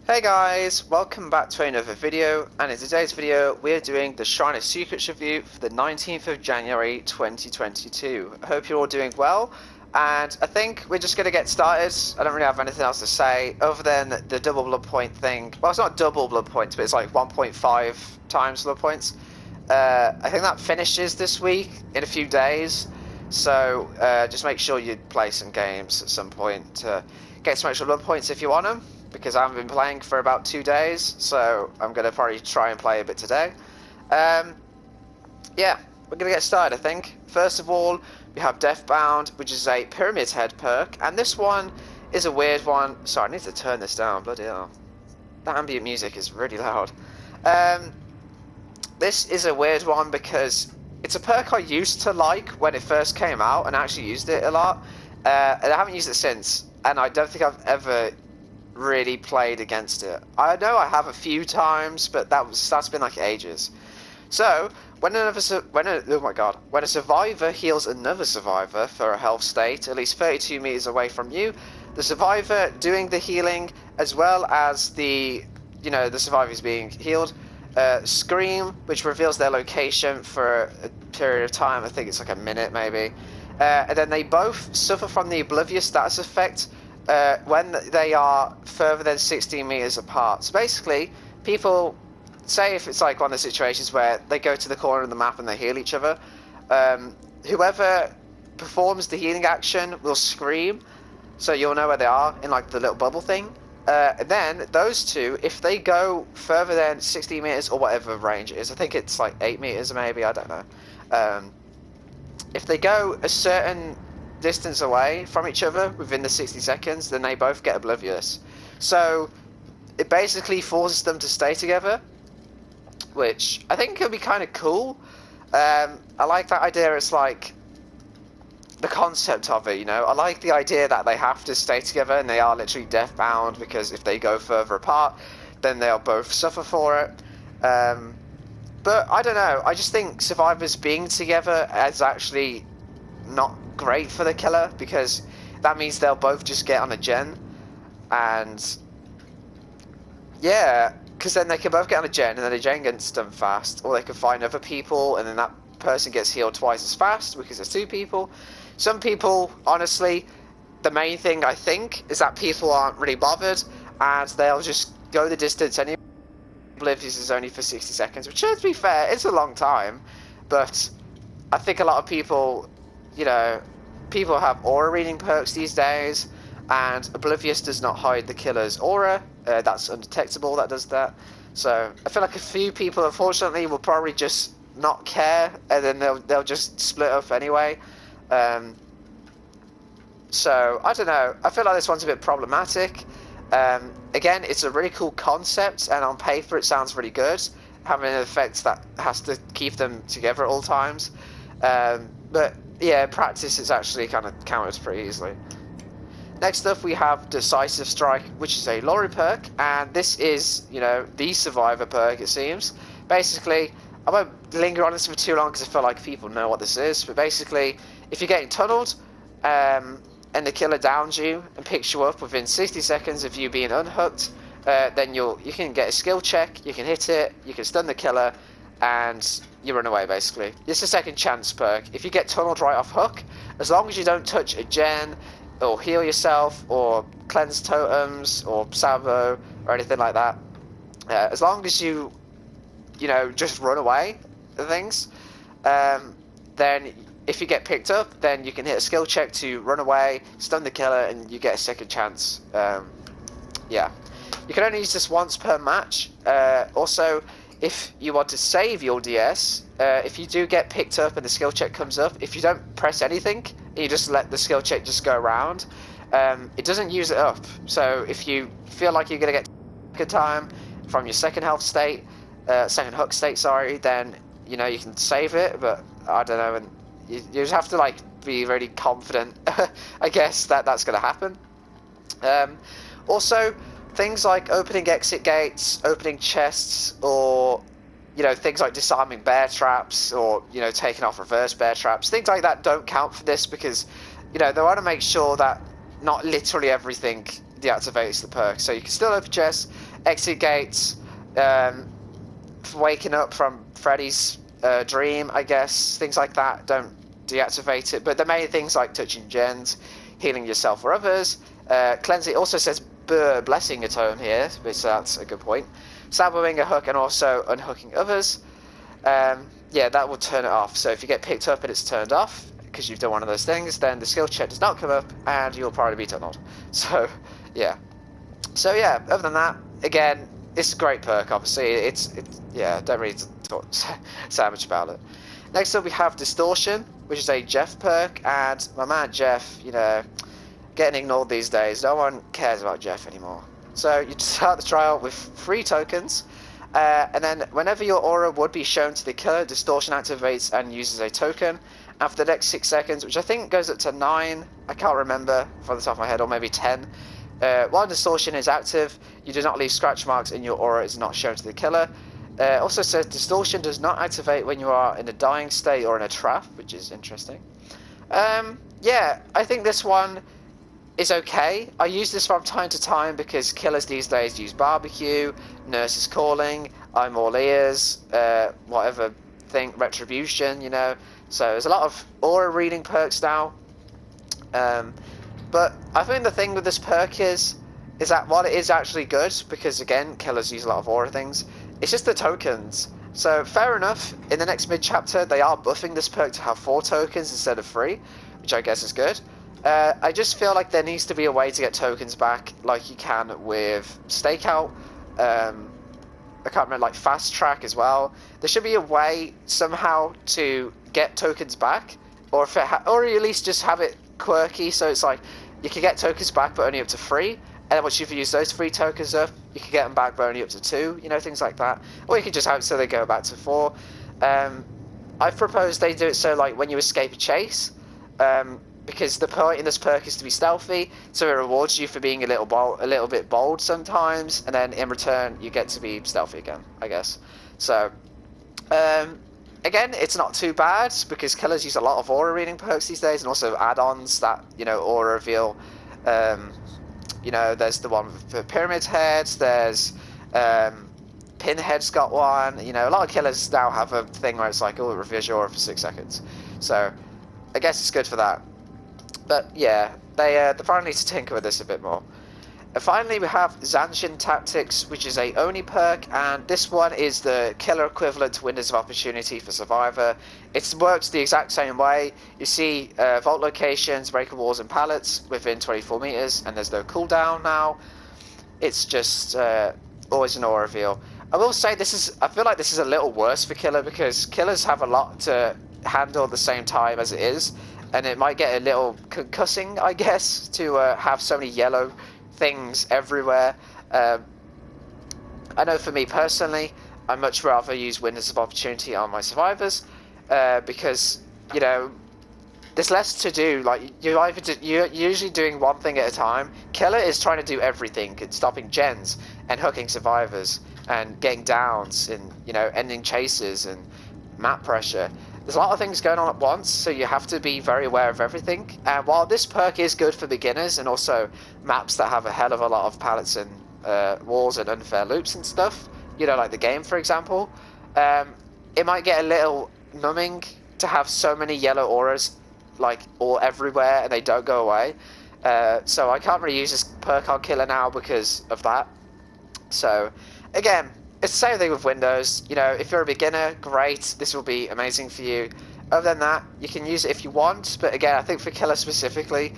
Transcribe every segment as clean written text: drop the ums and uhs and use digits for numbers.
Hey guys, welcome back to another video, and in today's video we're doing the Shrine of Secrets review for the 19th of January 2022. I hope you're all doing well, and I think we're just going to get started. I don't really have anything else to say other than the double blood point thing. Well, it's not double blood points, but it's like 1.5 times blood points. I think that finishes this week in a few days, so just make sure you play some games at some point to get some extra blood points if you want them, because I haven't been playing for about 2 days, so I'm going to probably try and play a bit today. Yeah, we're going to get started, I think. First of all, we have Deathbound, which is a Pyramid Head perk, and this one is a weird one. Sorry, I need to turn this down, bloody hell. That ambient music is really loud. This is a weird one because it's a perk I used to like when it first came out, and I actually used it a lot. And I haven't used it since, and I don't think I've ever really played against it. I know I have a few times, but that's been like ages. So when a survivor heals another survivor for a health state at least 32 meters away from you, the survivor doing the healing as well as the survivor is being healed scream, which reveals their location for a period of time. I think it's like a minute maybe, and then they both suffer from the oblivious status effect when they are further than 16 meters apart. So basically, people say if it's like one of the situations where they go to the corner of the map and they heal each other, whoever performs the healing action will scream, so you'll know where they are in like the little bubble thing. And then those two, if they go further than 60 meters or whatever range it is, I think it's like 8 meters maybe, I don't know. If they go a certain distance away from each other within the 60 seconds, then they both get oblivious. So it basically forces them to stay together, which I think could be kind of cool. I like that idea. It's like the concept of it, I like the idea that they have to stay together and they are literally death-bound, because if they go further apart, then they'll both suffer for it. But I don't know, I just think survivors being together is actually not great for the killer, because that means they'll both just get on a gen, and yeah, because then they can both get on a gen and then the gen gets done fast, or they can find other people and then that person gets healed twice as fast because there's two people. Some people, honestly, the main thing I think is that people aren't really bothered and they'll just go the distance anyway. Oblivious is only for 60 seconds, which, to be fair, it's a long time, but I think a lot of people, people have aura reading perks these days, and Oblivious does not hide the killer's aura. That's undetectable, that does that. So I feel like a few people, unfortunately, will probably just not care, and then they'll just split up anyway. So I don't know, I feel like this one's a bit problematic. Again, it's a really cool concept, and on paper it sounds really good, having an effect that has to keep them together at all times. But yeah, in practice it's actually kind of countered pretty easily. Next up we have Decisive Strike, which is a lorry perk, and this is, the survivor perk, it seems. Basically, I won't linger on this for too long because I feel like people know what this is, but basically, if you're getting tunneled, and the killer downs you and picks you up within 60 seconds of you being unhooked, then you can get a skill check, you can hit it, you can stun the killer, and you run away, basically. It's a second chance perk. If you get tunneled right off hook, as long as you don't touch a gen, or heal yourself, or cleanse totems, or salvo, or anything like that, as long as you, just run away the things, then if you get picked up, then you can hit a skill check to run away, stun the killer, and you get a second chance. Yeah. You can only use this once per match. Also, if you want to save your DS, if you do get picked up and the skill check comes up, if you don't press anything, and you just let the skill check just go around, it doesn't use it up. So if you feel like you're going to get good time from your second health state, second hook state, sorry, then, you can save it, but I don't know, and you just have to be really confident, I guess, that that's going to happen. Also, things like opening exit gates, opening chests, or things like disarming bear traps, or taking off reverse bear traps, things like that don't count for this, because they want to make sure that not literally everything deactivates the perk. So you can still open chests, exit gates, waking up from Freddy's dream, I guess, things like that. Don't deactivate it. But the main things like touching gens, healing yourself or others, cleansing. It also says blessing a tome here, which that's a good point. Saboing a hook and also unhooking others. Yeah, that will turn it off. So if you get picked up and it's turned off because you've done one of those things, then the skill check does not come up and you'll probably be tunneled. So yeah. So yeah, other than that, again, it's a great perk. Obviously, it's yeah. Don't really talk so much about it. Next up, we have Distortion, which is a Jeff perk, and my man Jeff, you know, getting ignored these days. No one cares about Jeff anymore. So you start the trial with 3 tokens, and then whenever your aura would be shown to the killer, Distortion activates and uses a token. After the next 6 seconds, which I think goes up to 9, I can't remember from the top of my head, or maybe 10. While Distortion is active, you do not leave scratch marks and your aura is not shown to the killer. Also says Distortion does not activate when you are in a dying state or in a trap, which is interesting. Yeah, I think this one is okay. I use this from time to time because killers these days use barbecue, nurse is calling, I'm all ears, whatever thing, retribution, you know. So there's a lot of aura reading perks now. But I think the thing with this perk is that while it is actually good, because again, killers use a lot of aura things, it's just the tokens. So fair enough, in the next mid-chapter, they are buffing this perk to have 4 tokens instead of 3, which I guess is good. I just feel like there needs to be a way to get tokens back, like you can with Stakeout. I can't remember, like Fast Track as well. There should be a way somehow to get tokens back, or if it or at least just have it quirky, so it's like you can get tokens back but only up to 3, and then once you've used those 3 tokens up, you can get them back but only up to 2, you know, things like that. Or you can just have it so they go back to 4. I've proposed they do it so like when you escape a chase, because the point in this perk is to be stealthy, so it rewards you for being a little bit bold sometimes, and then in return you get to be stealthy again, I guess. So again, it's not too bad because killers use a lot of aura reading perks these days, and also add-ons that, you know, aura reveal. You know, there's the one for Pyramid Heads, there's Pinhead's got one. You know, a lot of killers now have a thing where it's like, oh, it reveals your aura for 6 seconds. So I guess it's good for that. But yeah, they probably need to tinker with this a bit more. And finally, we have Zanshin Tactics, which is a Oni perk, and this one is the killer equivalent to Windows of Opportunity for Survivor. It works the exact same way. You see vault locations, breaker walls, and pallets within 24 meters, and there's no cooldown now. It's just always an aura reveal. I will say I feel like this is a little worse for killer because killers have a lot to handle at the same time as it is, and it might get a little concussing, I guess, to have so many yellow things everywhere. I know for me personally, I much rather use Windows of Opportunity on my survivors because, you know, there's less to do. Like you're usually doing one thing at a time. Killer is trying to do everything and stopping gens and hooking survivors and getting downs and, you know, ending chases and map pressure. There's a lot of things going on at once, so you have to be very aware of everything. And while this perk is good for beginners and also maps that have a hell of a lot of pallets and walls and unfair loops and stuff, you know, like the game, for example, it might get a little numbing to have so many yellow auras, like, all everywhere, and they don't go away. So I can't really use this perk on killer now because of that. So, again, it's the same thing with Windows. You know, if you're a beginner, great, this will be amazing for you. Other than that, you can use it if you want, but again, I think for killer specifically,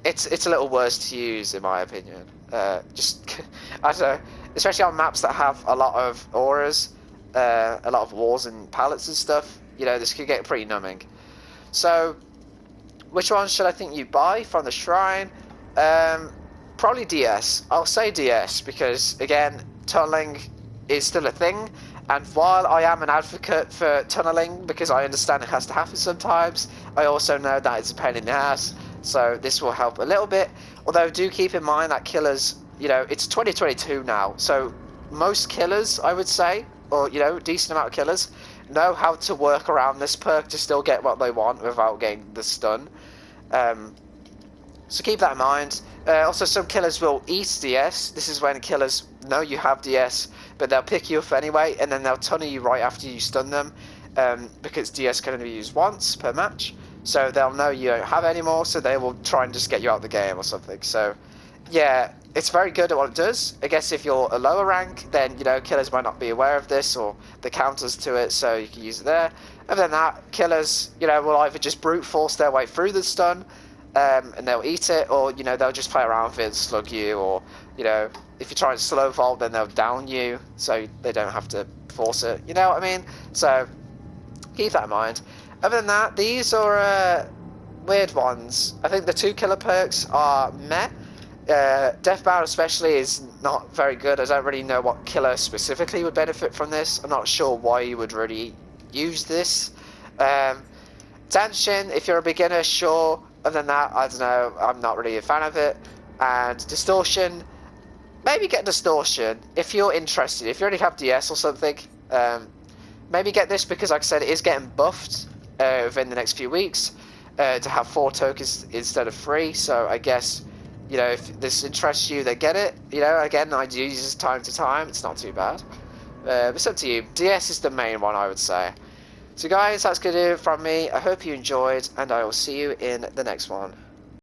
it's a little worse to use in my opinion. Just, I don't know, especially on maps that have a lot of auras, a lot of walls and pallets and stuff, you know, this could get pretty numbing. So, which one should I think you buy from the shrine? Probably DS. I'll say DS because, again, tunneling is still a thing, and while I am an advocate for tunneling because I understand it has to happen sometimes, I also know that it's a pain in the ass, so this will help a little bit. Although do keep in mind that killers, you know, it's 2022 now, so most killers, I would say, or, you know, decent amount of killers, know how to work around this perk to still get what they want without getting the stun. So keep that in mind. Also, some killers will eat DS. This is when killers know you have DS, but they'll pick you up anyway, and then they'll tunnel you right after you stun them, because DS can only be used once per match. So they'll know you don't have any more, so they will try and just get you out of the game or something. So, yeah, it's very good at what it does. I guess if you're a lower rank, then, you know, killers might not be aware of this or the counters to it, so you can use it there. Other than that, killers, you know, will either just brute force their way through the stun, and they'll eat it, or, you know, they'll just play around with it and slug you, or, you know, if you try and slow vault, then they'll down you, so they don't have to force it, you know what I mean? So, keep that in mind. Other than that, these are weird ones. I think the 2 killer perks are meh. Deathbound especially is not very good. I don't really know what killer specifically would benefit from this. I'm not sure why you would really use this. Zanshin, if you're a beginner, sure. Other than that, I don't know, I'm not really a fan of it. And Distortion, maybe get Distortion if you're interested. If you already have DS or something, maybe get this because, like I said, it is getting buffed within the next few weeks to have 4 tokens instead of 3. So I guess, you know, if this interests you, then get it. You know, again, I do use this time to time. It's not too bad. But it's up to you. DS is the main one, I would say. So guys, that's going to do it from me. I hope you enjoyed, and I will see you in the next one.